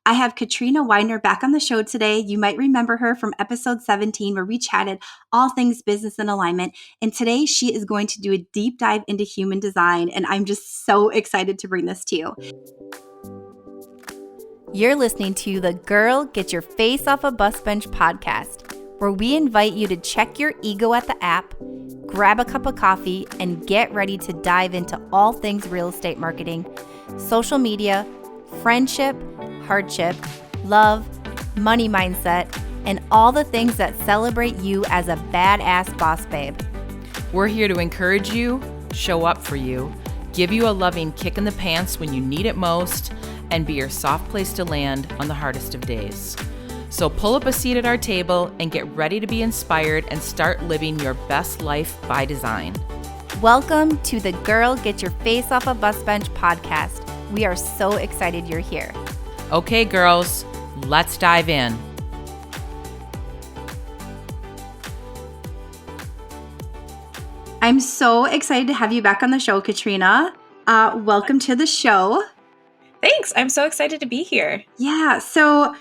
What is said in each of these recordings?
I have Katrina Widener back on the show today. You might remember her from episode 17, where we chatted all things business and alignment. And today she is going to do a deep dive into human design. And I'm just so excited to bring this to you. You're listening to the Girl Get Your Face Off a Bus Bench podcast, where we invite you to check your ego at the app, grab a cup of coffee, and get ready to dive into all things real estate marketing, social media, friendship, hardship, love, money mindset, and all the things that celebrate you as a badass boss babe. We're here to encourage you, show up for you, give you a loving kick in the pants when you need it most, and be your soft place to land on the hardest of days. So pull up a seat at our table and get ready to be inspired and start living your best life by design. Welcome to the Girl Get Your Face Off a Bus Bench podcast. We are so excited you're here. Okay, girls, let's dive in. I'm so excited to have you back on the show, Katrina. Welcome to the show. Thanks. I'm so excited to be here. Yeah, so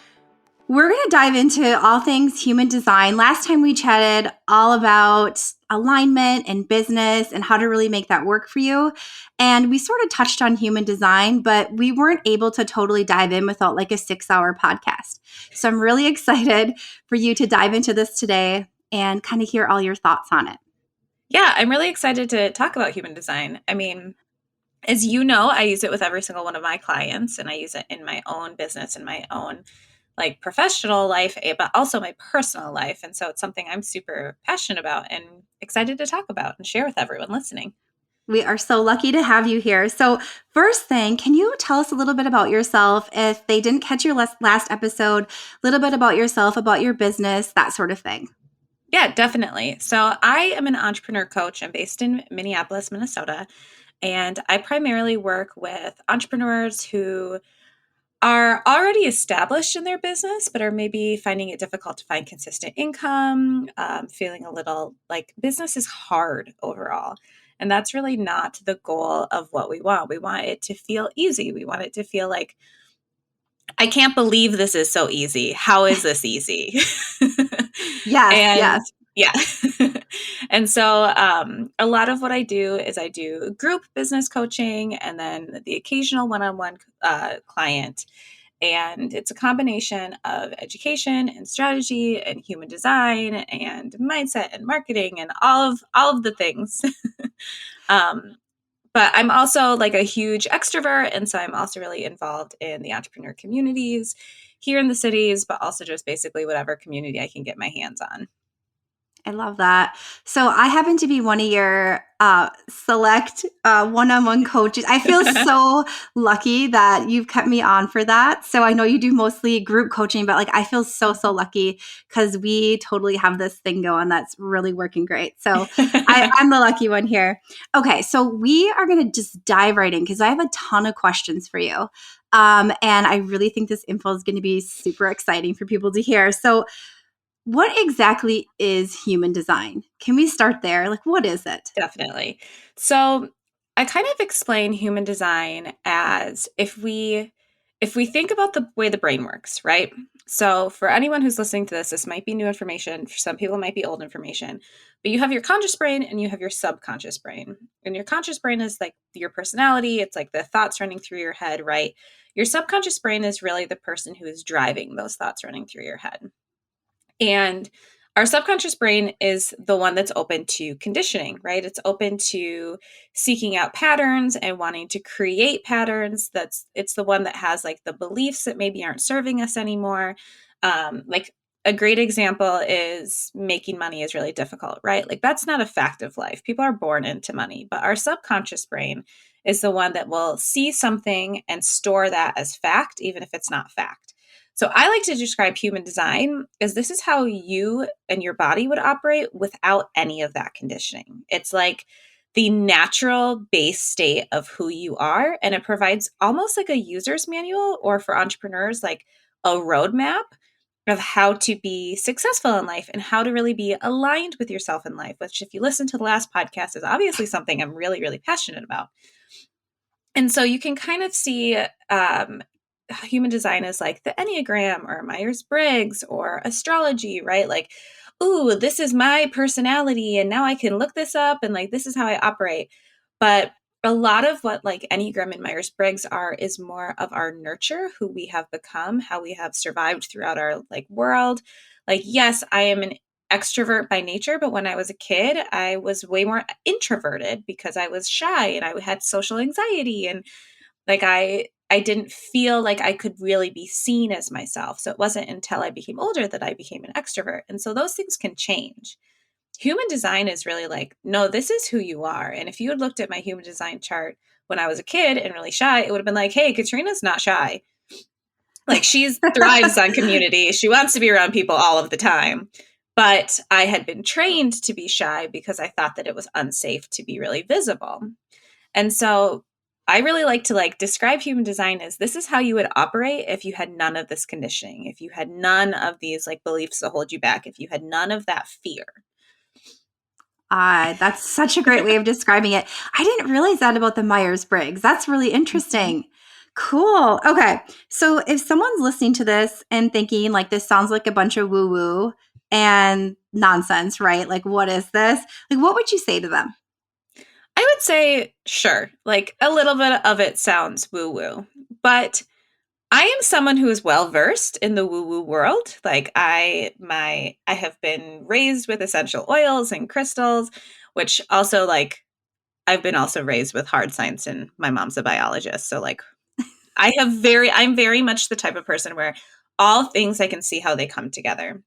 we're going to dive into all things human design. Last time we chatted all about alignment and business and how to really make that work for you. And we sort of touched on human design, but we weren't able to totally dive in without like a 6-hour podcast. So I'm really excited for you to dive into this today and kind of hear all your thoughts on it. Yeah, I'm really excited to talk about human design. I mean, as you know, I use it with every single one of my clients, and I use it in my own business and my own like professional life, but also my personal life. And so it's something I'm super passionate about and excited to talk about and share with everyone listening. We are so lucky to have you here. So first thing, can you tell us a little bit about yourself? If they didn't catch your last episode, a little bit about yourself, about your business, that sort of thing. Yeah, definitely. So I am an entrepreneur coach. I'm based in Minneapolis, Minnesota, and I primarily work with entrepreneurs who are already established in their business, but are maybe finding it difficult to find consistent income, feeling a little like business is hard overall. And that's really not the goal of what we want. We want it to feel easy. We want it to feel like, I can't believe this is so easy. How is this easy? Yes. Yeah. And so a lot of what I do is I do group business coaching and then the occasional one-on-one client. And it's a combination of education and strategy and human design and mindset and marketing and all of the things. But I'm also like a huge extrovert. And so I'm also really involved in the entrepreneur communities here in the cities, but also just basically whatever community I can get my hands on. I love that. So I happen to be one of your select one-on-one coaches. I feel so lucky that you've kept me on for that. So I know you do mostly group coaching, but like I feel so lucky because we totally have this thing going that's really working great. So I'm the lucky one here. Okay, so we are going to just dive right in because I have a ton of questions for you. And I really think this info is going to be super exciting for people to hear. So what exactly is human design? Can we start there? Like, what is it? Definitely. So I kind of explain human design as if we think about the way the brain works, right? So for anyone who's listening to this might be new information. For some people, it might be old information. But you have your conscious brain and you have your subconscious brain. And your conscious brain is like your personality. It's like the thoughts running through your head, right? Your subconscious brain is really the person who is driving those thoughts running through your head. And our subconscious brain is the one that's open to conditioning, right? It's open to seeking out patterns and wanting to create patterns. It's the one that has like the beliefs that maybe aren't serving us anymore. Like a great example is making money is really difficult, right? Like that's not a fact of life. People are born into money, but our subconscious brain is the one that will see something and store that as fact, even if it's not fact. So I like to describe human design as this is how you and your body would operate without any of that conditioning. It's like the natural base state of who you are. And it provides almost like a user's manual, or for entrepreneurs, like a roadmap of how to be successful in life and how to really be aligned with yourself in life, which if you listen to the last podcast is obviously something I'm really, really passionate about. And so you can kind of see human design is like the Enneagram or Myers-Briggs or astrology, right? Like, ooh, this is my personality and now I can look this up and like this is how I operate. But a lot of what like Enneagram and Myers-Briggs are is more of our nurture, who we have become, how we have survived throughout our like world. Like, yes, I am an extrovert by nature, but when I was a kid, I was way more introverted because I was shy and I had social anxiety and like I didn't feel like I could really be seen as myself. So it wasn't until I became older that I became an extrovert. And so those things can change. Human design is really like, no, this is who you are. And if you had looked at my human design chart when I was a kid and really shy, it would have been like, hey, Katrina's not shy. Like she thrives on community. She wants to be around people all of the time. But I had been trained to be shy because I thought that it was unsafe to be really visible. And so I really like to like describe human design as this is how you would operate if you had none of this conditioning, if you had none of these like beliefs that hold you back, if you had none of that fear. That's such a great way of describing it. I didn't realize that about the Myers-Briggs. That's really Mhm. interesting. Cool. Okay. So if someone's listening to this and thinking like this sounds like a bunch of woo-woo and nonsense, right? Like, what is this? Like, what would you say to them? I would say, sure, like a little bit of it sounds woo woo, but I am someone who is well versed in the woo woo world. Like I have been raised with essential oils and crystals, which also like I've been also raised with hard science and my mom's a biologist. So like I'm very much the type of person where all things I can see how they come together.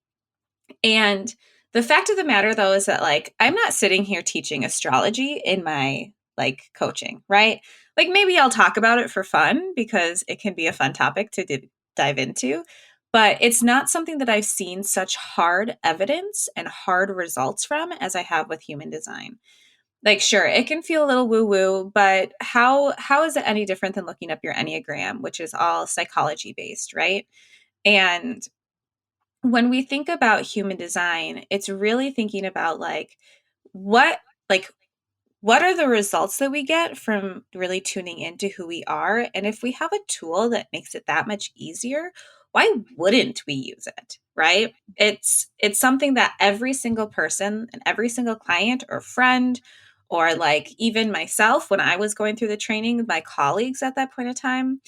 And the fact of the matter though is that like I'm not sitting here teaching astrology in my like coaching, right? Like maybe I'll talk about it for fun because it can be a fun topic to dive into, but it's not something that I've seen such hard evidence and hard results from as I have with human design. Like sure, it can feel a little woo woo, but how is it any different than looking up your Enneagram, which is all psychology based, right? And when we think about human design, it's really thinking about what like what are the results that we get from really tuning into who we are? And if we have a tool that makes it that much easier, why wouldn't we use it? Right? It's something that every single person and every single client or friend or like even myself when I was going through the training, my colleagues at that point in time,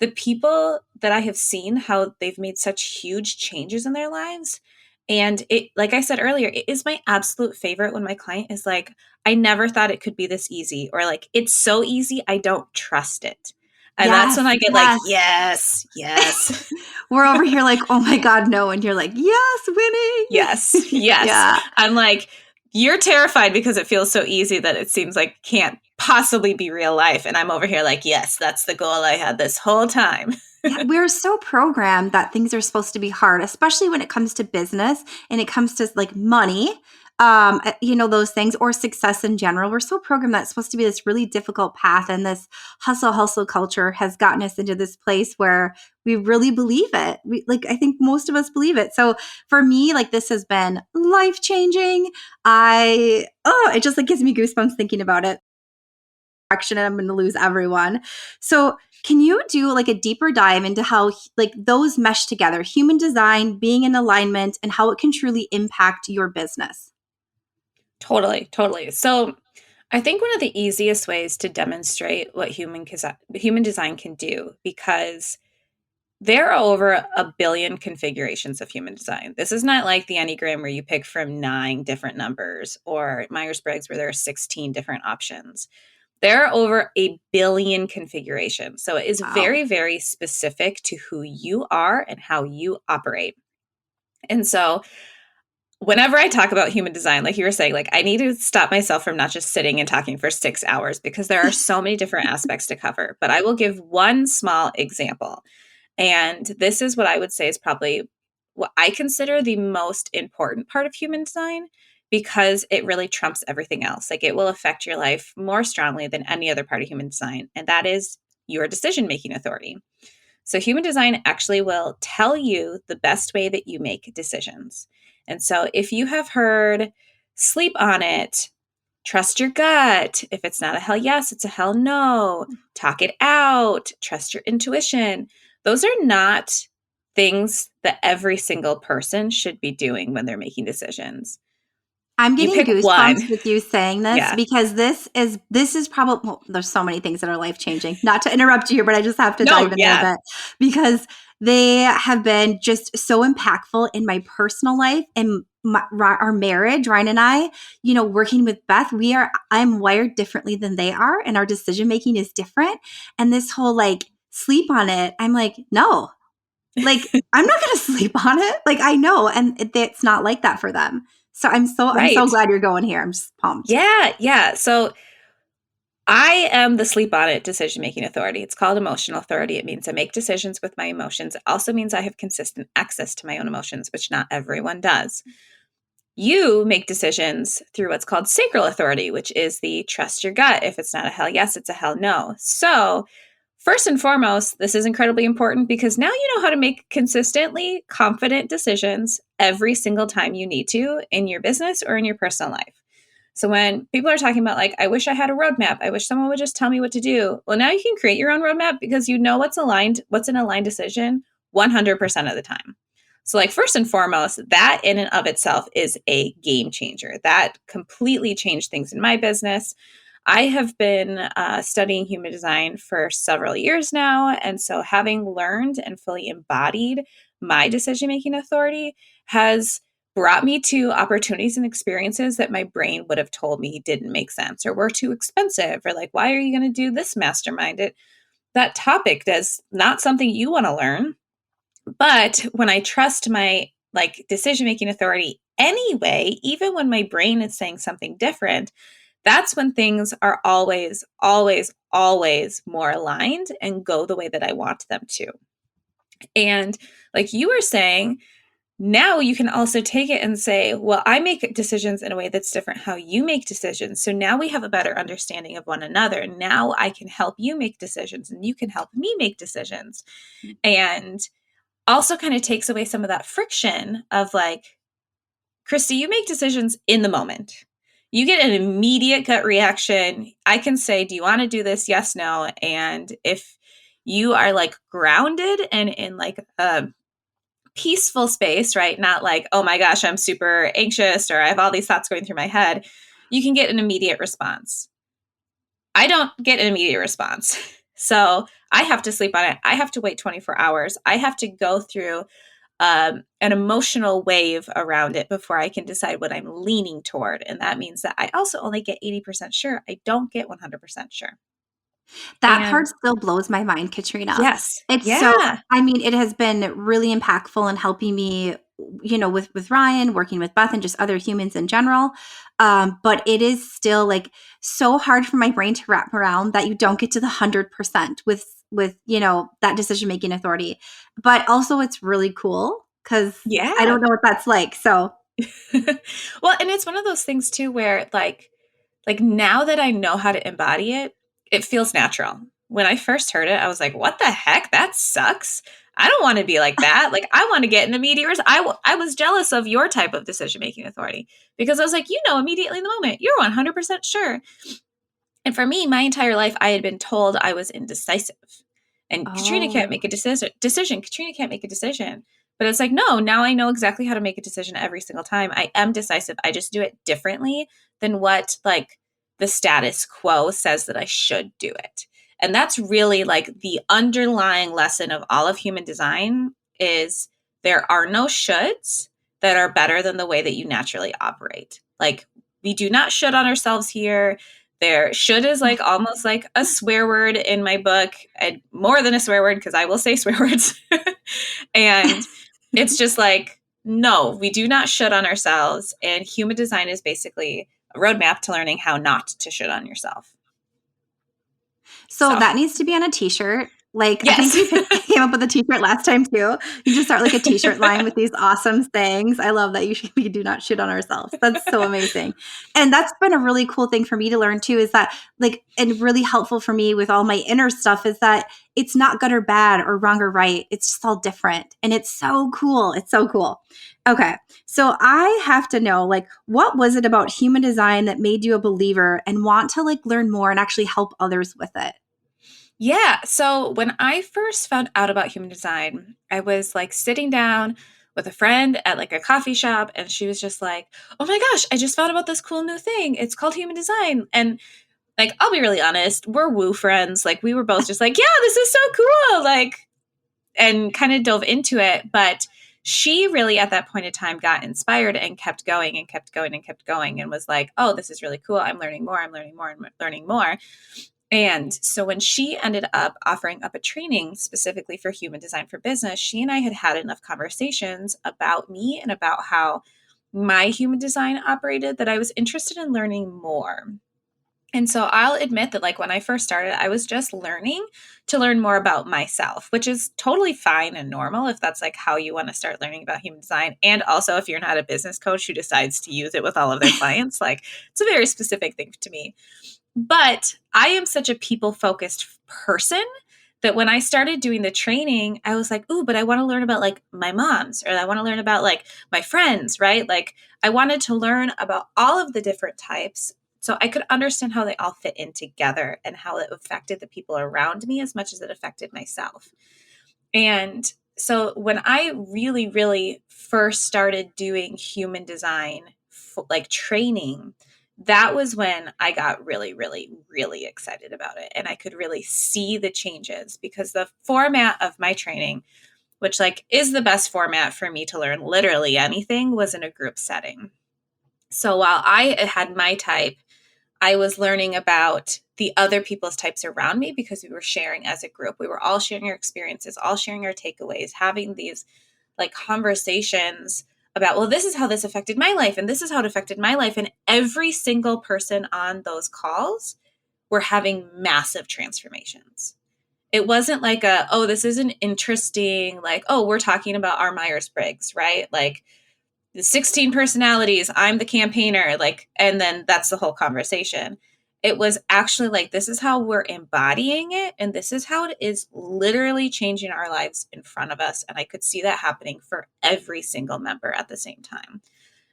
the people that I have seen how they've made such huge changes in their lives. And it, like I said earlier, it is my absolute favorite when my client is like, I never thought it could be this easy, or like, it's so easy, I don't trust it. And that's when Yes, I get like, yes. yes, yes, We're over here like, oh my God, no. And you're like, yes, winning. yes, yes. Yeah. I'm like, you're terrified because it feels so easy that it seems like can't possibly be real life. And I'm over here like, yes, that's the goal I had this whole time. Yeah, we're so programmed that things are supposed to be hard, especially when it comes to business and it comes to like money, those things or success in general. We're so programmed that it's supposed to be this really difficult path. And this hustle culture has gotten us into this place where we really believe it. I think most of us believe it. So for me, like this has been life changing. It just like gives me goosebumps thinking about it. And I'm going to lose everyone. So, can you do like a deeper dive into how like those mesh together, human design, being in alignment, and how it can truly impact your business? Totally, totally. So I think one of the easiest ways to demonstrate what human design can do, because there are over a billion configurations of human design. This is not like the Enneagram where you pick from 9 different numbers or Myers-Briggs where there are 16 different options. There are over a billion configurations. So it is Wow. very, very specific to who you are and how you operate. And so whenever I talk about human design, like you were saying, like I need to stop myself from not just sitting and talking for 6 hours because there are so many different aspects to cover. But I will give one small example. And this is what I would say is probably what I consider the most important part of human design because it really trumps everything else. Like it will affect your life more strongly than any other part of human design. And that is your decision making authority. So, human design actually will tell you the best way that you make decisions. And so, if you have heard sleep on it, trust your gut. If it's not a hell yes, it's a hell no. Talk it out. Trust your intuition. those are not things that every single person should be doing when they're making decisions. I'm You getting pick goosebumps one. with you saying this Yeah. because this is probably, well, there's so many things that are life changing. Not to interrupt you here, but I just have to No, dive in there a yeah. bit because they have been just so impactful in my personal life and our marriage. Ryan and I, working with Beth, I'm wired differently than they are, and our decision making is different. And this whole like sleep on it, I'm like, no, like I'm not going to sleep on it. Like I know, and it's not like that for them. So I'm so Right. glad you're going here. I'm just pumped. Yeah, yeah. So I am the sleep on it decision making authority. It's called emotional authority. It means I make decisions with my emotions. It also means I have consistent access to my own emotions, which not everyone does. You make decisions through what's called sacral authority, which is the trust your gut. If it's not a hell yes, it's a hell no. So, first and foremost, this is incredibly important because now you know how to make consistently confident decisions every single time you need to in your business or in your personal life. So when people are talking about like, I wish I had a roadmap, I wish someone would just tell me what to do. Well, now you can create your own roadmap because you know what's an aligned decision 100% of the time. So like first and foremost, that in and of itself is a game changer. That completely changed things in my business. I have been studying human design for several years now. And so having learned and fully embodied my decision-making authority has brought me to opportunities and experiences that my brain would have told me didn't make sense or were too expensive or like, why are you going to do this mastermind? That topic does not something you want to learn. But when I trust my like decision-making authority anyway, even when my brain is saying something different, that's when things are always, always, always more aligned and go the way that I want them to. And like you were saying, now you can also take it and say, well, I make decisions in a way that's different how you make decisions. So now we have a better understanding of one another. Now I can help you make decisions and you can help me make decisions. And also kind of takes away some of that friction of like, Kristi, you make decisions in the moment. You get an immediate gut reaction. I can say, do you want to do this? Yes, no. And if you are like grounded and in like a peaceful space, right? Not like, oh my gosh, I'm super anxious or I have all these thoughts going through my head, you can get an immediate response. I don't get an immediate response. So I have to sleep on it. I have to wait 24 hours. I have to go through an emotional wave around it before I can decide what I'm leaning toward. And that means that I also only get 80% sure. I don't get 100% sure. That And part still blows my mind, Katrina. yes, It's so, yeah, I mean, it has been really impactful in helping me, with Ryan, working with Beth and just other humans in general. But it is still like so hard for my brain to wrap around that you don't get to the 100% with that decision making authority. But also it's really cool because I yeah. don't know what that's like. So Well, and it's one of those things too where like now that I know how to embody it, it feels natural. When I first heard it, I was like, what the heck? That sucks. I don't want to be like that. Like I want to get an immediate I was jealous of your type of decision making authority because I was like, immediately in the moment, you're 100% sure. And for me, my entire life, I had been told I was indecisive. And Katrina can't oh, make a decision. Katrina can't make a decision. But it's like, no, now I know exactly how to make a decision every single time. I am decisive. I just do it differently than what like the status quo says that I should do it. And that's really like the underlying lesson of all of human design is there are no shoulds that are better than the way that you naturally operate. Like we do not should on ourselves here. There should is like almost like a swear word in my book, and more than a swear word because I will say swear words. And it's just like, no, we do not should on ourselves. And human design is basically a roadmap to learning how not to should on yourself. so So, that needs to be on a t-shirt. Like, I think yes. we came up with a t-shirt last time too. You just start like a t-shirt line with these awesome sayings. I love that we do not shit on ourselves. That's so amazing. And that's been a really cool thing for me to learn too, is that like, and really helpful for me with all my inner stuff is that it's not good or bad or wrong or right. It's just all different. And it's so cool. It's so cool. Okay. So I have to know, like, what was it about human design that made you a believer and want to like learn more and actually help others with it? Yeah. So when I first found out about human design, I was like sitting down with a friend at like a coffee shop, and she was just like, "Oh my gosh, I just found about this cool new thing. It's called human design." And like, I'll be really honest, we're woo friends. Like, we were both just like, "Yeah, this is so cool." Like, and kind of dove into it. But she really, at that point in time, got inspired and kept going and kept going and kept going and was like, "Oh, this is really cool. I'm learning more. I'm learning more. I'm learning more." And so when she ended up offering up a training specifically for human design for business, she and I had had enough conversations about me and about how my human design operated that I was interested in learning more. And so I'll admit that, like, when I first started, I was just learning to learn more about myself, which is totally fine and normal if that's like how you want to start learning about human design. And also, if you're not a business coach who decides to use it with all of their clients, like, it's a very specific thing to me. But I am such a people focused person that when I started doing the training, I was like, "Ooh, but I want to learn about like my mom's, or I want to learn about like my friends," right? Like, I wanted to learn about all of the different types so I could understand how they all fit in together and how it affected the people around me as much as it affected myself. And so when I really, really first started doing human design, like training, that was when I got really, really, really excited about it. And I could really see the changes because the format of my training, which like is the best format for me to learn literally anything, was in a group setting. So while I had my type, I was learning about the other people's types around me because we were sharing as a group. We were all sharing our experiences, all sharing our takeaways, having these like conversations about, well, this is how this affected my life, and this is how it affected my life. And every single person on those calls were having massive transformations. It wasn't like oh, this is an interesting, like, oh, we're talking about our Myers Briggs, right? Like, the 16 personalities, I'm the campaigner, like, and then that's the whole conversation. It was actually like, this is how we're embodying it, and this is how it is literally changing our lives in front of us. And I could see that happening for every single member at the same time.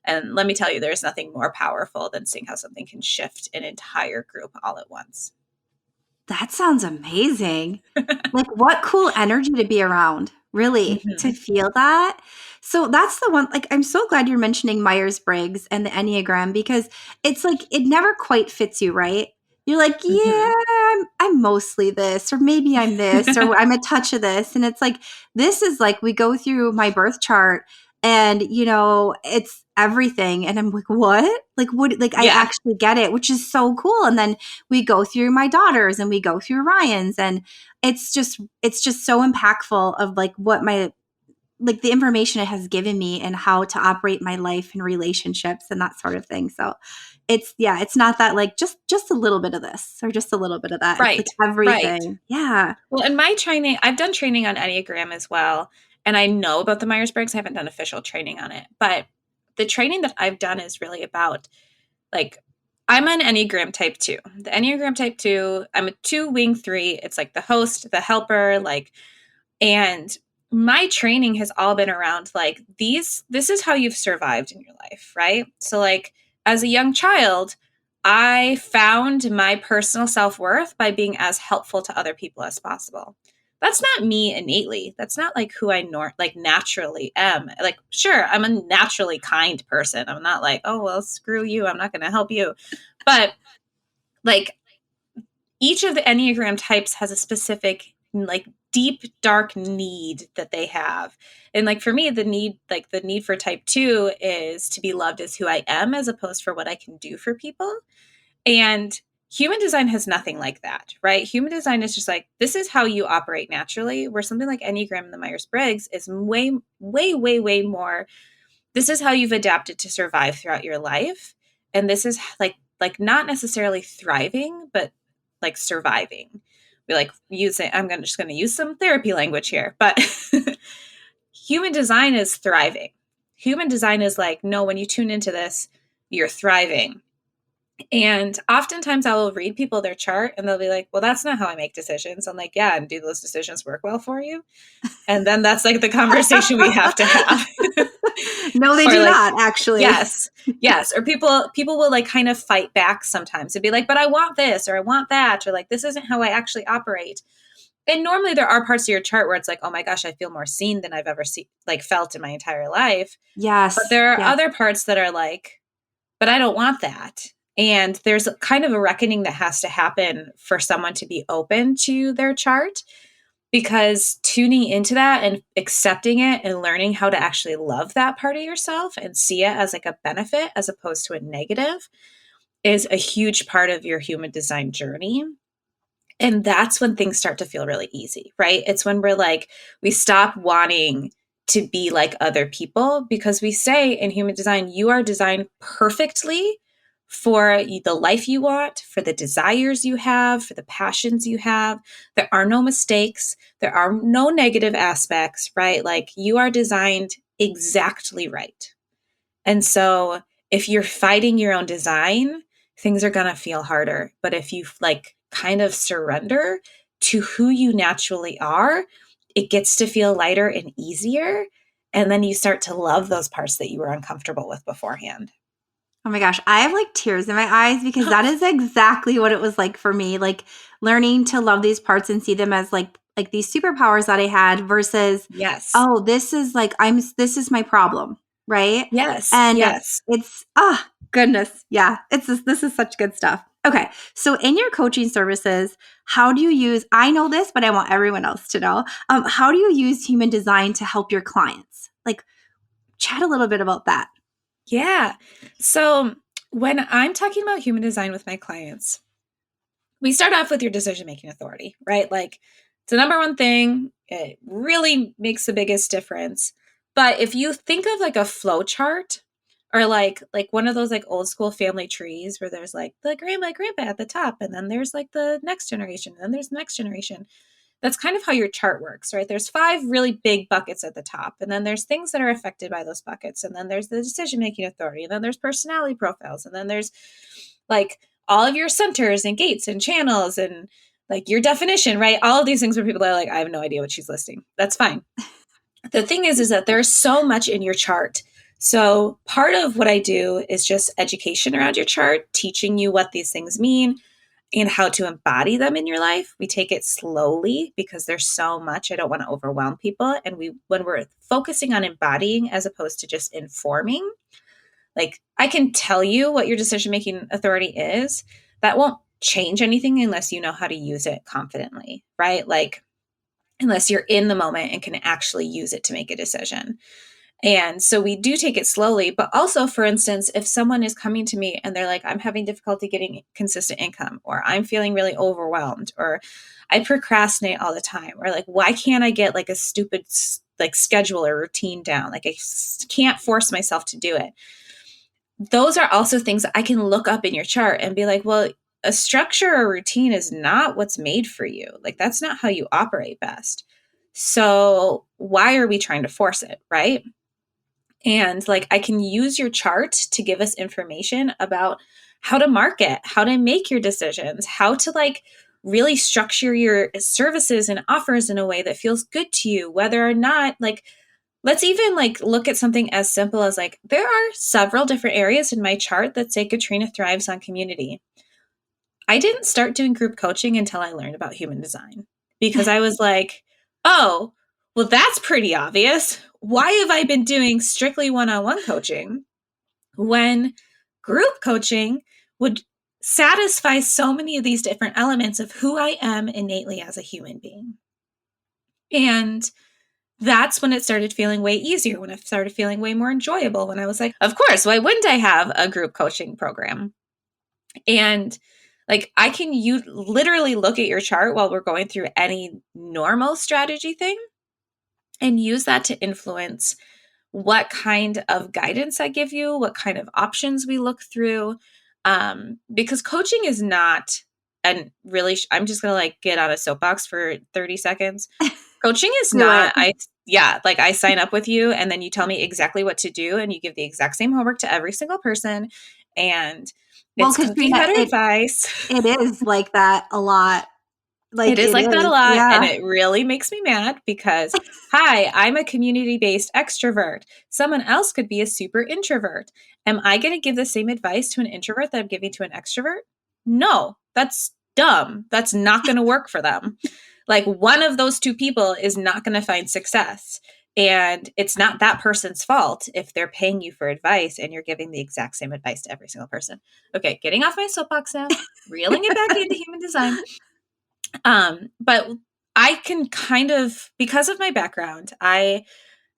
And let me tell you, there's nothing more powerful than seeing how something can shift an entire group all at once. That sounds amazing. Like, what cool energy to be around, really, to Mm-hmm. feel that. So that's the one, like, I'm so glad you're mentioning Myers-Briggs and the Enneagram because it's like it never quite fits you, right? You're like, Mm-hmm. "Yeah, I'm mostly this, or maybe I'm this, or I'm a touch of this." And it's like, this is like we go through my birth chart and, it's everything. And I'm like, "What?" Like, what? Like, I Yeah. actually get it, which is so cool. And then we go through my daughters and we go through Ryan's, and it's just so impactful of like what my like the information it has given me and how to operate my life and relationships and that sort of thing. So it's not that like just a little bit of this or just a little bit of that. It's like Right. Right. everything. Yeah. Well, in my training, I've done training on Enneagram as well. And I know about the Myers Briggs. I haven't done official training on it. But the training that I've done is really about like, I'm an Enneagram type 2. The Enneagram type 2, I'm a 2 wing 3. It's like the host, the helper, like, and my training has all been around like this is how you've survived in your life, right? So like as a young child, I found my personal self-worth by being as helpful to other people as possible. That's not me innately. That's not like who I like naturally am. Like, sure, I'm a naturally kind person. I'm not like, oh well, screw you, I'm not going to help you. But like each of the Enneagram types has a specific, like, deep, dark need that they have. And like for me, the need for type 2 is to be loved as who I am as opposed for what I can do for people. And human design has nothing like that, right? Human design is just like, this is how you operate naturally, where something like Enneagram and the Myers Briggs is way, way, way, way more. This is how you've adapted to survive throughout your life. And this is like not necessarily thriving, but like surviving. We like use it. Just gonna use some therapy language here, but human design is thriving. Human design is like, no, when you tune into this, you're thriving. And oftentimes I will read people their chart and they'll be like, well, that's not how I make decisions. I'm like, yeah, and do those decisions work well for you? And then that's like the conversation we have to have. No, they Or do like, not, actually. yes, yes. Or people will like kind of fight back sometimes and be like, but I want this or I want that, or like, this isn't how I actually operate. And normally there are parts of your chart where it's like, oh my gosh, I feel more seen than I've ever felt in my entire life. But Yes. there are Yes. other parts that are like, but I don't want that. And there's kind of a reckoning that has to happen for someone to be open to their chart, because tuning into that and accepting it and learning how to actually love that part of yourself and see it as like a benefit as opposed to a negative is a huge part of your human design journey. And that's when things start to feel really easy, right? It's when we're like, we stop wanting to be like other people, because we say in human design, you are designed perfectly for the life you want, for the desires you have, for the passions you have. There are no mistakes. There are no negative aspects, right? Like you are designed exactly right. And so if you're fighting your own design, things are going to feel harder. But if you like kind of surrender to who you naturally are, it gets to feel lighter and easier. And then you start to love those parts that you were uncomfortable with beforehand. Oh my gosh, I have like tears in my eyes because that is exactly what it was like for me. Like learning to love these parts and see them as like these superpowers that I had versus, Yes. oh, this is like this is my problem, right? Yes. And Yes. it's goodness, yeah, this is such good stuff. Okay, so in your coaching services, how do you use? I know this, but I want everyone else to know. How do you use human design to help your clients? Like, chat a little bit about that. Yeah. So when I'm talking about human design with my clients, we start off with your decision making authority, right? Like it's the number one thing. It really makes the biggest difference. But if you think of like a flow chart, or like one of those like old school family trees where there's like the grandpa at the top, and then there's like the next generation, and then there's the next generation. That's kind of how your chart works, right? There's 5 really big buckets at the top, and then there's things that are affected by those buckets, and then there's the decision making authority, and then there's personality profiles, and then there's like all of your centers and gates and channels and like your definition, right? All of these things where people are like, I have no idea what she's listing. That's fine. The thing is that there's so much in your chart. So part of what I do is just education around your chart, teaching you what these things mean and how to embody them in your life. We take it slowly because there's so much. I don't want to overwhelm people. And when we're focusing on embodying as opposed to just informing, like I can tell you what your decision making authority is. That won't change anything unless you know how to use it confidently, right? Like unless you're in the moment and can actually use it to make a decision. And so we do take it slowly. But also, for instance, if someone is coming to me and they're like, I'm having difficulty getting consistent income, or I'm feeling really overwhelmed, or I procrastinate all the time, or like, why can't I get like a stupid like schedule or routine down? Like I can't force myself to do it. Those are also things that I can look up in your chart and be like, well, a structure or routine is not what's made for you. Like that's not how you operate best. So why are we trying to force it? Right. And like I can use your chart to give us information about how to market, how to make your decisions, how to like really structure your services and offers in a way that feels good to you, whether or not like let's even like look at something as simple as like there are several different areas in my chart that say Katrina thrives on community. I didn't start doing group coaching until I learned about human design because I was like, oh, well, that's pretty obvious. Why have I been doing strictly one-on-one coaching when group coaching would satisfy so many of these different elements of who I am innately as a human being? And that's when it started feeling way easier, when it started feeling way more enjoyable, when I was like, of course, why wouldn't I have a group coaching program? And like I can you literally look at your chart while we're going through any normal strategy thing and use that to influence what kind of guidance I give you, what kind of options we look through. Because coaching is not, and really, I'm just going to like get on a soapbox for 30 seconds. Coaching is Do it. not, like I sign up with you and then you tell me exactly what to do and you give the exact same homework to every single person. And Well, it's cookie Katrina, cutter advice. it is like that a lot. It is It like that a is. lot, and Yeah. it really makes me mad because, hi, I'm a community-based extrovert. Someone else could be a super introvert. Am I going to give the same advice to an introvert that I'm giving to an extrovert? No, that's dumb. That's not going to work for them. Like, one of those two people is not going to find success. And it's not that person's fault if they're paying you for advice and you're giving the exact same advice to every single person. Okay, getting off my soapbox now, reeling it back into human design. But I can kind of, because of my background, I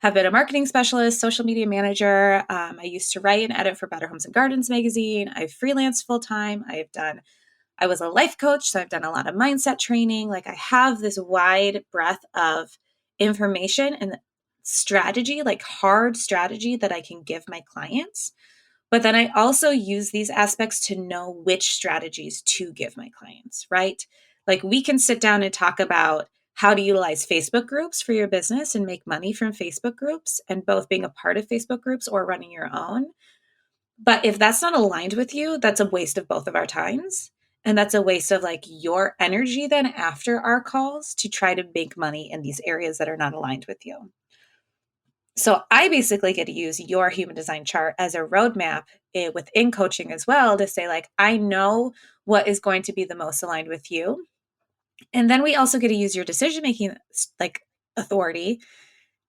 have been a marketing specialist, social media manager. I used to write and edit for Better Homes and Gardens magazine. I've freelanced full time. I was a life coach, so I've done a lot of mindset training. Like, I have this wide breadth of information and strategy, like hard strategy that I can give my clients. But then I also use these aspects to know which strategies to give my clients, right? Like, we can sit down and talk about how to utilize Facebook groups for your business and make money from Facebook groups, and both being a part of Facebook groups or running your own. But if that's not aligned with you, that's a waste of both of our times. And that's a waste of like your energy then after our calls to try to make money in these areas that are not aligned with you. So I basically get to use your human design chart as a roadmap within coaching as well to say, like, I know what is going to be the most aligned with you. And then we also get to use your decision making like authority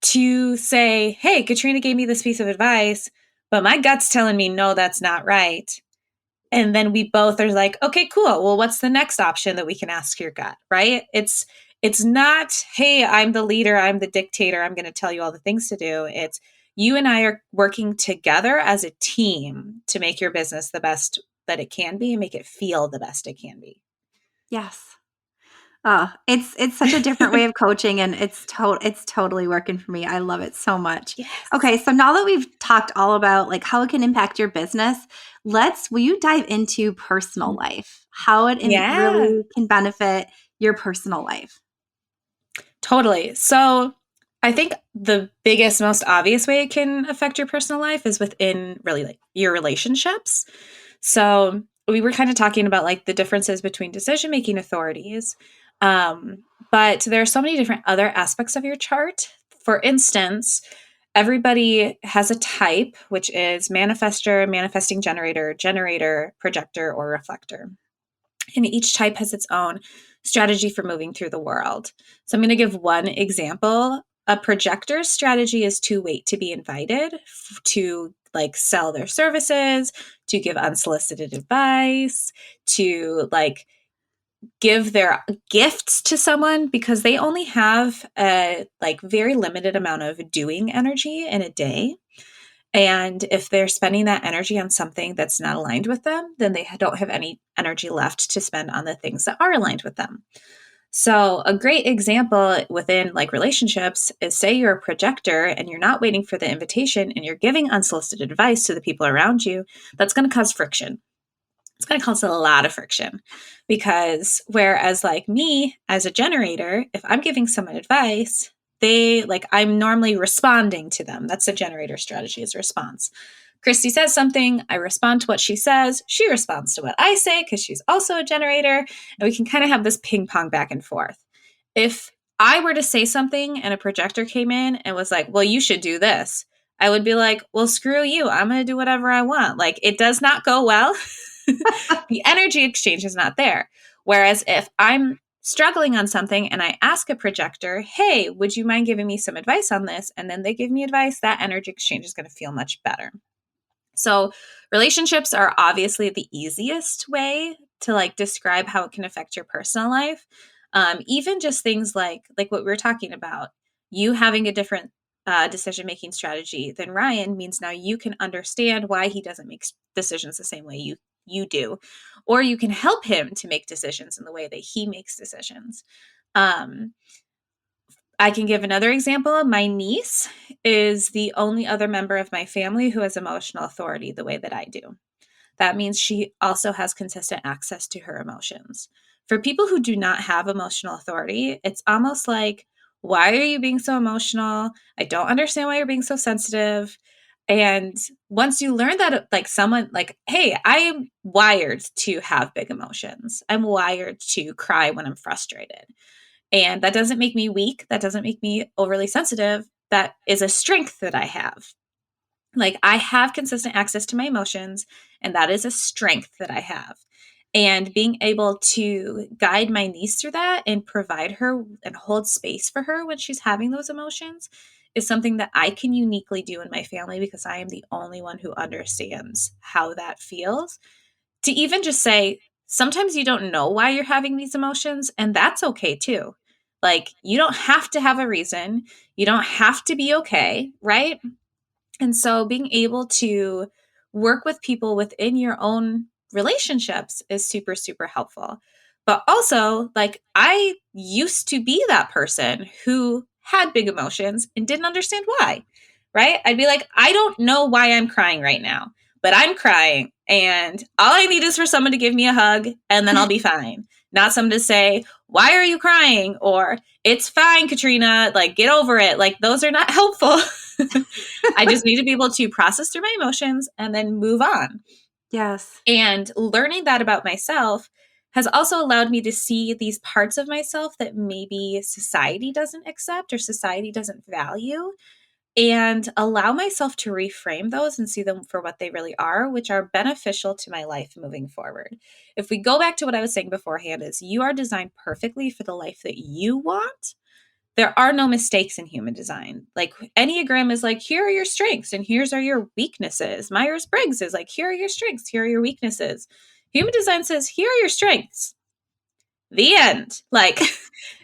to say, hey, Katrina gave me this piece of advice, but my gut's telling me, no, that's not right. And then we both are like, okay, cool. Well, what's the next option that we can ask your gut, right? It's not, hey, I'm the leader, I'm the dictator, I'm going to tell you all the things to do. It's you and I are working together as a team to make your business the best that it can be and make it feel the best it can be. Yes. Oh, it's such a different way of coaching, and it's totally working for me. I love it so much. Yes. Okay, so now that we've talked all about like how it can impact your business, will you dive into personal life? How Yeah, really can benefit your personal life? totally. So I think the biggest, most obvious way it can affect your personal life is within really like your relationships. So we were kind of talking about like the differences between decision making authorities. Um, but there are so many different other aspects of your chart. For instance, everybody has a type, which is manifestor, manifesting generator, generator, projector, or reflector. And each type has its own strategy for moving through the world. So I'm going to give one example. A projector's strategy is to wait to be invited, to like sell their services, to give unsolicited advice, to like give their gifts to someone because they only have a like very limited amount of doing energy in a day. And if they're spending that energy on something that's not aligned with them, then they don't have any energy left to spend on the things that are aligned with them. So, a great example within like relationships is, say you're a projector and you're not waiting for the invitation and you're giving unsolicited advice to the people around you, that's going to cause friction. It's going to cause a lot of friction because whereas like me as a generator, if I'm giving someone advice, I'm normally responding to them. That's the generator strategy, is response. Kristi says something, I respond to what she says. She responds to what I say because she's also a generator. And we can kind of have this ping pong back and forth. If I were to say something and a projector came in and was like, well, you should do this, I would be like, well, screw you. I'm going to do whatever I want. Like, it does not go well. The energy exchange is not there. Whereas if I'm struggling on something and I ask a projector, hey, would you mind giving me some advice on this? And then they give me advice, that energy exchange is going to feel much better. So relationships are obviously the easiest way to like describe how it can affect your personal life. Even just things like what we were talking about, you having a different decision making strategy than Ryan means now you can understand why he doesn't make decisions the same way you do, or you can help him to make decisions in the way that he makes decisions. Um, I can give another example. My niece is the only other member of my family who has emotional authority the way that I do. That means she also has consistent access to her emotions. For people who do not have emotional authority, it's almost like, why are you being so emotional? I don't understand why you're being so sensitive. And once you learn that, like someone like, hey, I'm wired to have big emotions. I'm wired to cry when I'm frustrated. And that doesn't make me weak. That doesn't make me overly sensitive. That is a strength that I have. Like I have consistent access to my emotions, and that is a strength that I have. And being able to guide my niece through that and provide her and hold space for her when she's having those emotions is something that I can uniquely do in my family because I am the only one who understands how that feels. To even just say, sometimes you don't know why you're having these emotions, and that's okay too. Like, you don't have to have a reason, you don't have to be okay, right? And so being able to work with people within your own relationships is super, super helpful. But also, like, I used to be that person who had big emotions and didn't understand why, right? I'd be like, I don't know why I'm crying right now, but I'm crying. And all I need is for someone to give me a hug and then I'll be fine. Not someone to say, why are you crying? Or it's fine, Katrina, like, get over it. Like, those are not helpful. I just need to be able to process through my emotions and then move on. Yes. And learning that about myself has also allowed me to see these parts of myself that maybe society doesn't accept or society doesn't value, and allow myself to reframe those and see them for what they really are, which are beneficial to my life moving forward. If we go back to what I was saying beforehand, is you are designed perfectly for the life that you want. There are no mistakes in human design. Like Enneagram is like, here are your strengths and here's are your weaknesses. Myers-Briggs is like, here are your strengths, here are your weaknesses. Human design says, here are your strengths. The end. Like,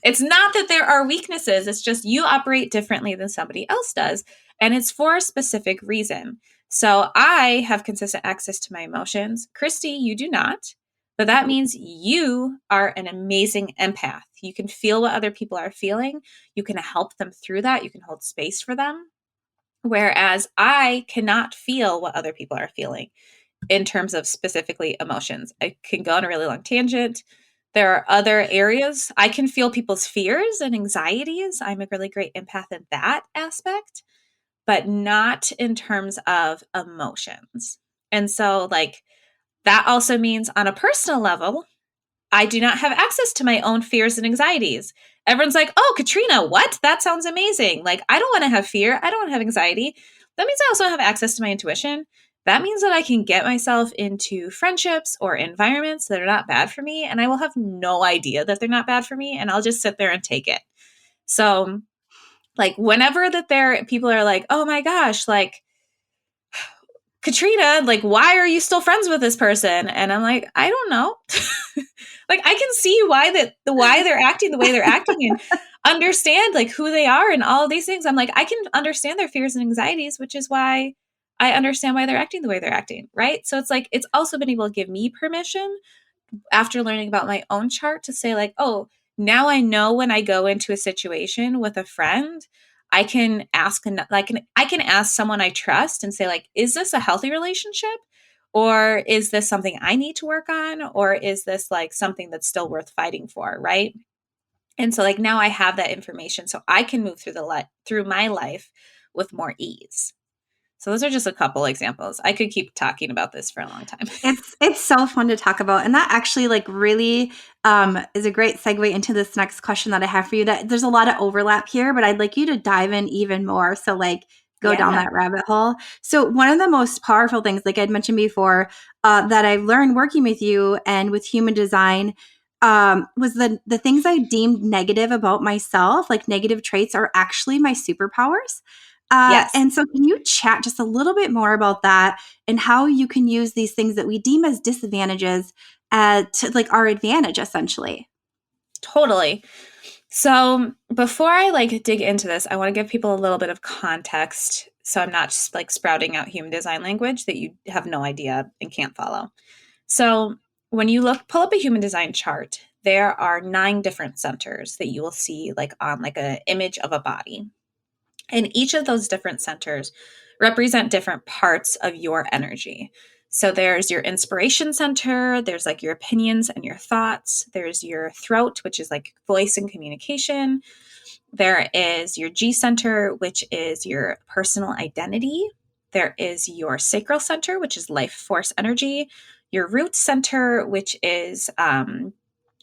it's not that there are weaknesses, it's just you operate differently than somebody else does. And it's for a specific reason. So I have consistent access to my emotions. Kristi, you do not. But that means you are an amazing empath. You can feel what other people are feeling. You can help them through that. You can hold space for them. Whereas I cannot feel what other people are feeling in terms of specifically emotions. I can go on a really long tangent. There are other areas. I can feel people's fears and anxieties. I'm a really great empath in that aspect, but not in terms of emotions. And so, like, that also means on a personal level, I do not have access to my own fears and anxieties. Everyone's like, oh, Katrina, what? That sounds amazing. Like, I don't want to have fear. I don't want to have anxiety. That means I also have access to my intuition. That means that I can get myself into friendships or environments that are not bad for me, and I will have no idea that they're not bad for me, and I'll just sit there and take it. So, like, whenever that people are like, oh my gosh, like, Katrina, like, why are you still friends with this person? And I'm like, I don't know. Like, I can see why they're acting the way they're acting and understand like who they are and all of these things. I'm like, I can understand their fears and anxieties, which is why I understand why they're acting the way they're acting, right? So it's like it's also been able to give me permission after learning about my own chart to say like, oh, now I know when I go into a situation with a friend, I can ask I can ask someone I trust and say like, is this a healthy relationship? Or is this something I need to work on? Or is this like something that's still worth fighting for? Right. And so like now I have that information so I can move through my life with more ease. So those are just a couple examples. I could keep talking about this for a long time. It's so fun to talk about. And that actually like really is a great segue into this next question that I have for you. That there's a lot of overlap here, but I'd like you to dive in even more. So like go down Yeah. that rabbit hole. So one of the most powerful things, like I'd mentioned before, that I've learned working with you and with human design was the things I deemed negative about myself, like negative traits, are actually my superpowers. Yes. And so, can you chat just a little bit more about that and how you can use these things that we deem as disadvantages to like our advantage, essentially? Totally. So before I like dig into this, I want to give people a little bit of context so I'm not just like sprouting out human design language that you have no idea and can't follow. So when you pull up a human design chart, there are 9 different centers that you will see like on like an image of a body. And each of those different centers represent different parts of your energy. So there's your inspiration center, there's like your opinions and your thoughts, there's your throat, which is like voice and communication. There is your G center, which is your personal identity. There is your sacral center, which is life force energy, your root center, which is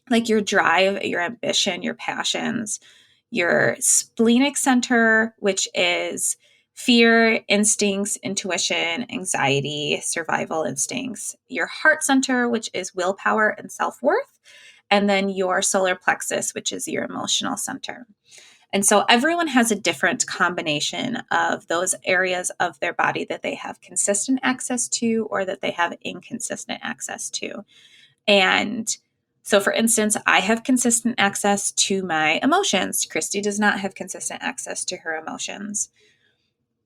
like your drive, your ambition, your passions, your splenic center, which is fear, instincts, intuition, anxiety, survival instincts, your heart center, which is willpower and self worth, and then your solar plexus, which is your emotional center. And so everyone has a different combination of those areas of their body that they have consistent access to or that they have inconsistent access to. And so, for instance, I have consistent access to my emotions. Kristi does not have consistent access to her emotions.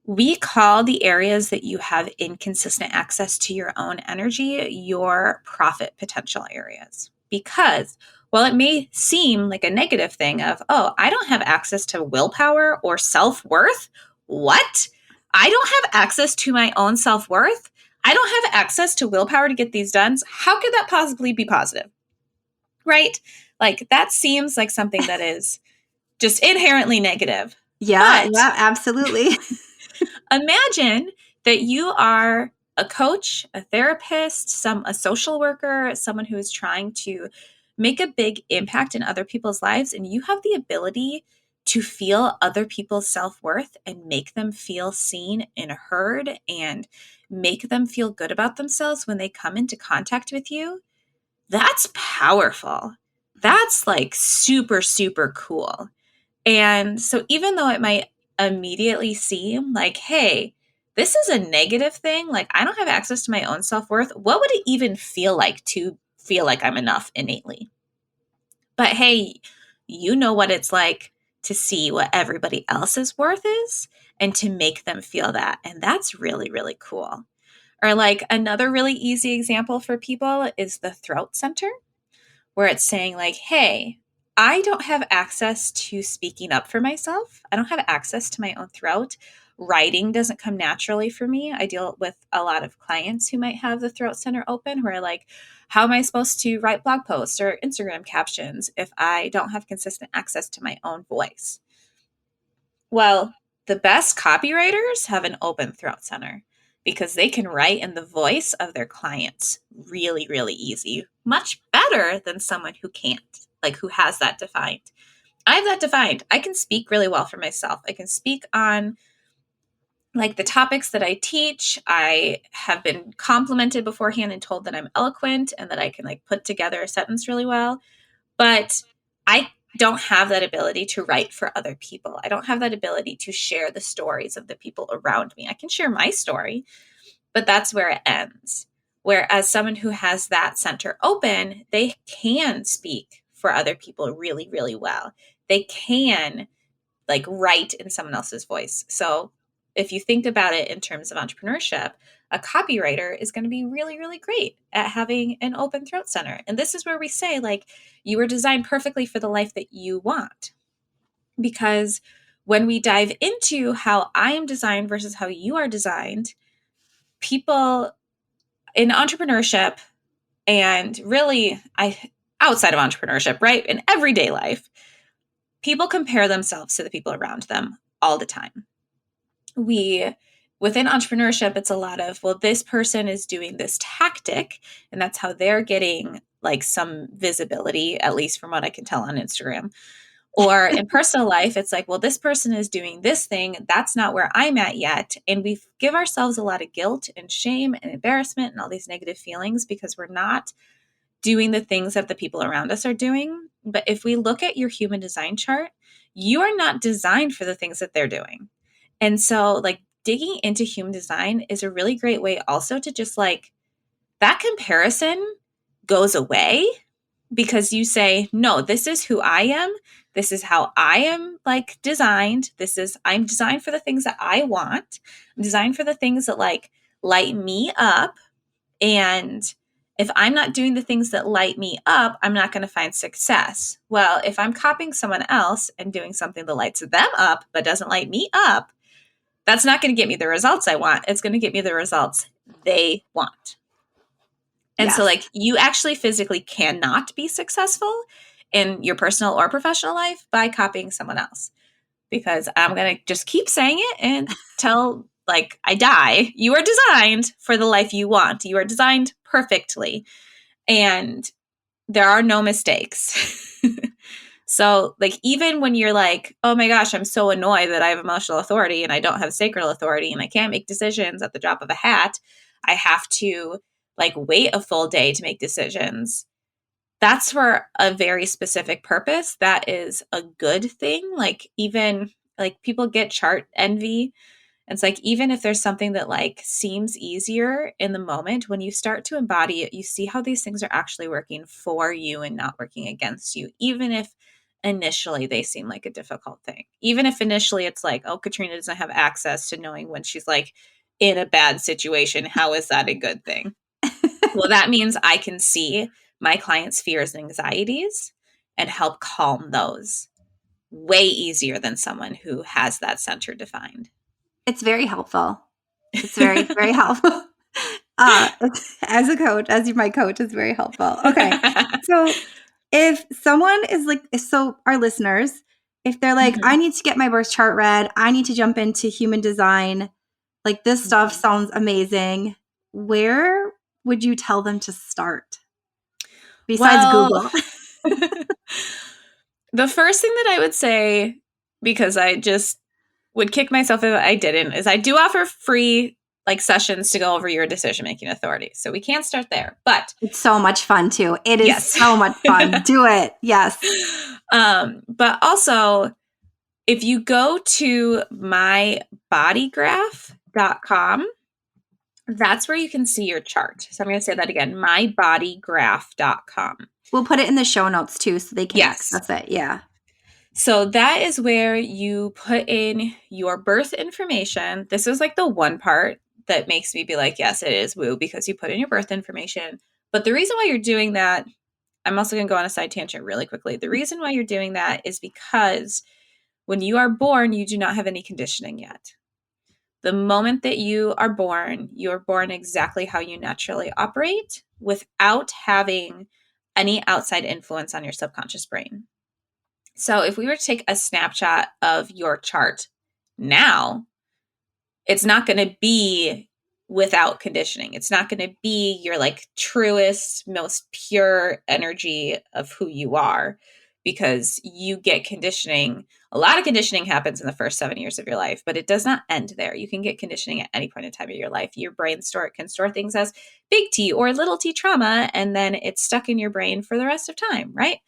We call the areas that you have inconsistent access to your own energy your profit potential areas. Because while it may seem like a negative thing of, oh, I don't have access to willpower or self-worth. What? I don't have access to my own self-worth? I don't have access to willpower to get these done. How could that possibly be positive? Right? Like that seems like something that is just inherently negative. Yeah, But yeah, absolutely. imagine that you are a coach, a therapist, a social worker, someone who is trying to make a big impact in other people's lives, and you have the ability to feel other people's self-worth and make them feel seen and heard and make them feel good about themselves when they come into contact with you. That's powerful. That's like super, super cool. And so even though it might immediately seem like, hey, this is a negative thing, like I don't have access to my own self-worth, what would it even feel like to feel like I'm enough innately? But hey, you know what it's like to see what everybody else's worth is and to make them feel that. And that's really, really cool. Or like another really easy example for people is the throat center, where it's saying like, hey, I don't have access to speaking up for myself. I don't have access to my own throat. Writing doesn't come naturally for me. I deal with a lot of clients who might have the throat center open who are like, how am I supposed to write blog posts or Instagram captions if I don't have consistent access to my own voice? Well, the best copywriters have an open throat center because they can write in the voice of their clients really, really easy, much better than someone who can't, like who has that defined. I have that defined. I can speak really well for myself. I can speak on like the topics that I teach. I have been complimented beforehand and told that I'm eloquent and that I can like put together a sentence really well. But I don't have that ability to write for other people. I don't have that ability to share the stories of the people around me. I can share my story, but that's where it ends. Whereas someone who has that center open, they can speak for other people really, really well. They can like write in someone else's voice. So if you think about it in terms of entrepreneurship, a copywriter is going to be really, really great at having an open throat center. And this is where we say, like, you were designed perfectly for the life that you want. Because when we dive into how I am designed versus how you are designed, people in entrepreneurship and really outside of entrepreneurship, right? In everyday life, people compare themselves to the people around them all the time. Within entrepreneurship, it's a lot of, well, this person is doing this tactic and that's how they're getting like some visibility, at least from what I can tell on Instagram. Or in personal life, it's like, well, this person is doing this thing. That's not where I'm at yet. And we give ourselves a lot of guilt and shame and embarrassment and all these negative feelings because we're not doing the things that the people around us are doing. But if we look at your human design chart, you are not designed for the things that they're doing. And so like digging into human design is a really great way also to just like that comparison goes away because you say, no, this is who I am. This is how I am like designed. I'm designed for the things that I want. I'm designed for the things that like light me up. And if I'm not doing the things that light me up, I'm not going to find success. Well, if I'm copying someone else and doing something that lights them up, but doesn't light me up, that's not going to get me the results I want. It's going to get me the results they want. And so like you actually physically cannot be successful in your personal or professional life by copying someone else, because I'm going to just keep saying it until like I die, you are designed for the life you want. You are designed perfectly. And there are no mistakes. So like, even when you're like, oh my gosh, I'm so annoyed that I have emotional authority and I don't have sacral authority and I can't make decisions at the drop of a hat, I have to like wait a full day to make decisions. That's for a very specific purpose. That is a good thing. Like, even like people get chart envy. It's like, even if there's something that like seems easier in the moment, when you start to embody it, you see how these things are actually working for you and not working against you, even if initially they seem like a difficult thing. Even if initially it's like, oh, Katrina doesn't have access to knowing when she's like in a bad situation. How is that a good thing? Well, that means I can see my clients' fears and anxieties and help calm those way easier than someone who has that center defined. It's very helpful. It's very, very helpful. As a coach, as my coach, it's very helpful. Okay. So if someone is like, so our listeners, if they're like, I need to get my birth chart read, I need to jump into human design, like this stuff sounds amazing, where would you tell them to start? Besides Google. The first thing that I would say, because I just would kick myself if I didn't, is I do offer free like sessions to go over your decision-making authority. So we can't start there, but it's so much fun too. It is so much fun. Do it. Yes. But also, if you go to mybodygraph.com, that's where you can see your chart. So I'm going to say that again, mybodygraph.com. We'll put it in the show notes too, so they can access it. Yeah. So that is where you put in your birth information. This is like the one part that makes me be like, yes, it is woo, because you put in your birth information. But the reason why you're doing that, I'm also going to go on a side tangent really quickly. The reason why you're doing that is because when you are born, you do not have any conditioning yet. The moment that you are born exactly how you naturally operate without having any outside influence on your subconscious brain. So if we were to take a snapshot of your chart now, it's not going to be without conditioning. It's not going to be your like truest, most pure energy of who you are, because you get conditioning. A lot of conditioning happens in the first 7 years of your life, but it does not end there. You can get conditioning at any point in time of your life. Your brain can store things as big T or little t trauma, and then it's stuck in your brain for the rest of time, right?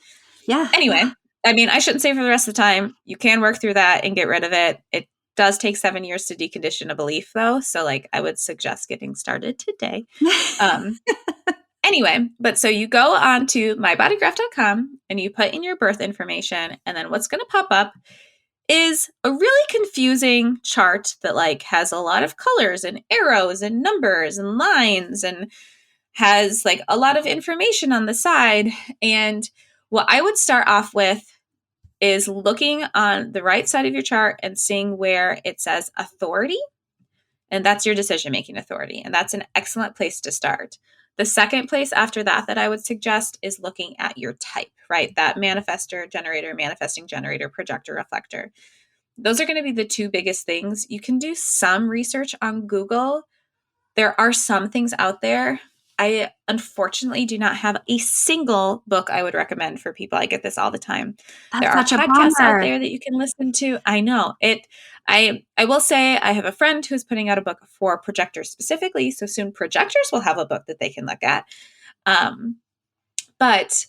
Yeah. Anyway, I mean, I shouldn't say for the rest of the time. You can work through that and get rid of it. It does take 7 years to decondition a belief, though. So, like, I would suggest getting started today. Anyway, but so you go on to mybodygraph.com and you put in your birth information, and then what's going to pop up is a really confusing chart that like has a lot of colors and arrows and numbers and lines and has like a lot of information on the side. And what I would start off with is looking on the right side of your chart and seeing where it says authority. And that's your decision-making authority. And that's an excellent place to start. The second place after that I would suggest is looking at your type, right? That manifestor, generator, manifesting generator, projector, reflector. Those are going to be the two biggest things. You can do some research on Google. There are some things out there. I unfortunately do not have a single book I would recommend for people. I get this all the time. That's there are such a podcasts bummer. out there that you can listen to. I know it. I will say I have a friend who's putting out a book for projectors specifically. So soon projectors will have a book that they can look at. But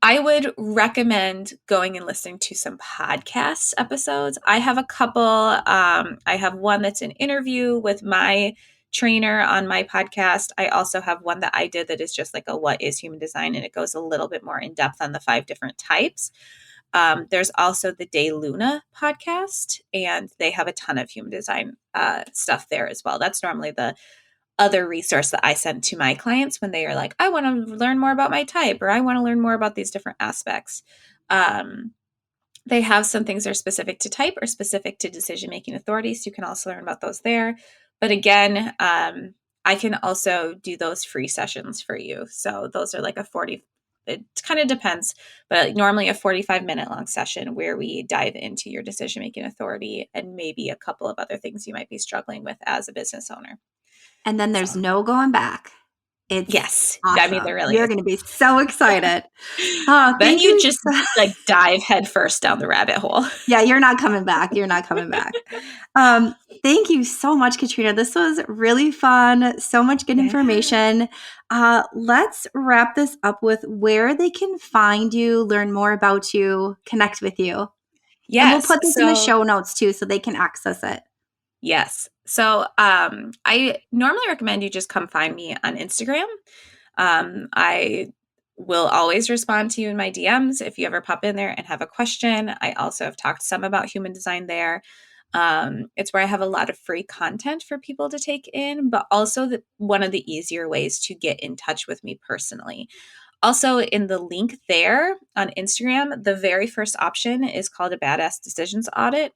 I would recommend going and listening to some podcast episodes. I have a couple. I have one that's an interview with my trainer on my podcast. I also have one that I did that is just like a what is human design, and it goes a little bit more in depth on the 5 different types. There's also the De Luna podcast, and they have a ton of human design stuff there as well. That's normally the other resource that I send to my clients when they are like, I want to learn more about my type, or I want to learn more about these different aspects. They have some things that are specific to type or specific to decision-making authority. So you can also learn about those there. But again, I can also do those free sessions for you. So those are like a it kind of depends, but normally a 45-minute long session where we dive into your decision-making authority and maybe a couple of other things you might be struggling with as a business owner. And then there's So, no going back. It's yes. I mean, there awesome. really You're is. going to be so excited. Oh, Then thank you you. just like dive headfirst down the rabbit hole. Yeah, you're not coming back. You're not coming back. Thank you so much, Katrina. This was really fun. So much good information. Let's wrap this up with where they can find you, learn more about you, connect with you. And we'll Yes. put this in the show notes too so they can access it. Yes. So I normally recommend you just come find me on Instagram. I will always respond to you in my DMs if you ever pop in there and have a question. I also have talked some about human design there. It's where I have a lot of free content for people to take in, but also one of the easier ways to get in touch with me personally. Also, in the link there on Instagram, the very first option is called a Badass Decisions Audit.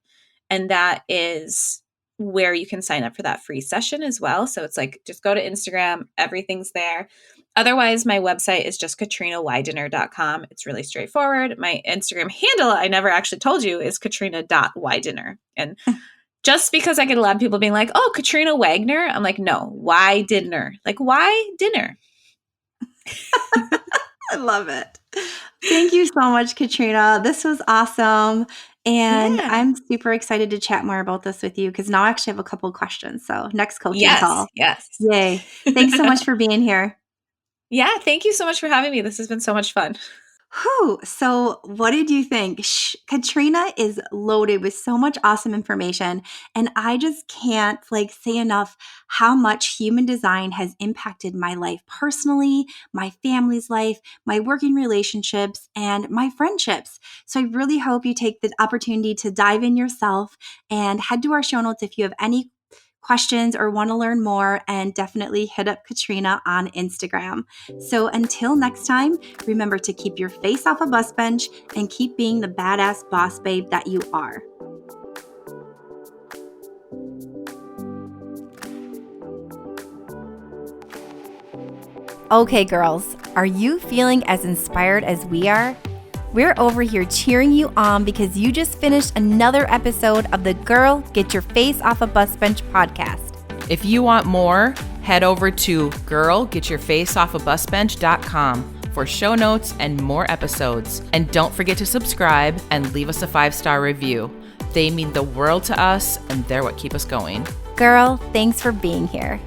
And that is where you can sign up for that free session as well. So it's like, just go to Instagram, everything's there. Otherwise, my website is just katrinawidener.com. It's really straightforward. My Instagram handle, I never actually told you, is katrina.widener. And just because I get a lot of people being like, oh, Katrina Wagner. I'm like, no, why dinner? Like, why dinner? I love it. Thank you so much, Katrina. This was awesome. And Yeah. I'm super excited to chat more about this with you because now I actually have a couple of questions. So next coaching call. Yes. Yay. Thanks so much for being here. Yeah, thank you so much for having me. This has been so much fun. Whew. So what did you think? Katrina is loaded with so much awesome information. And I just can't say enough how much human design has impacted my life personally, my family's life, my working relationships, and my friendships. So I really hope you take the opportunity to dive in yourself and head to our show notes if you have any questions or want to learn more, and definitely hit up Katrina on Instagram. So until next time, remember to keep your face off a bus bench and keep being the badass boss babe that you are. Okay, girls, are you feeling as inspired as we are? We're over here cheering you on because you just finished another episode of the Girl, Get Your Face Off a Bus Bench podcast. If you want more, head over to girlgetyourfaceoffabusbench.com for show notes and more episodes. And don't forget to subscribe and leave us a 5-star review. They mean the world to us, and they're what keep us going. Girl, thanks for being here.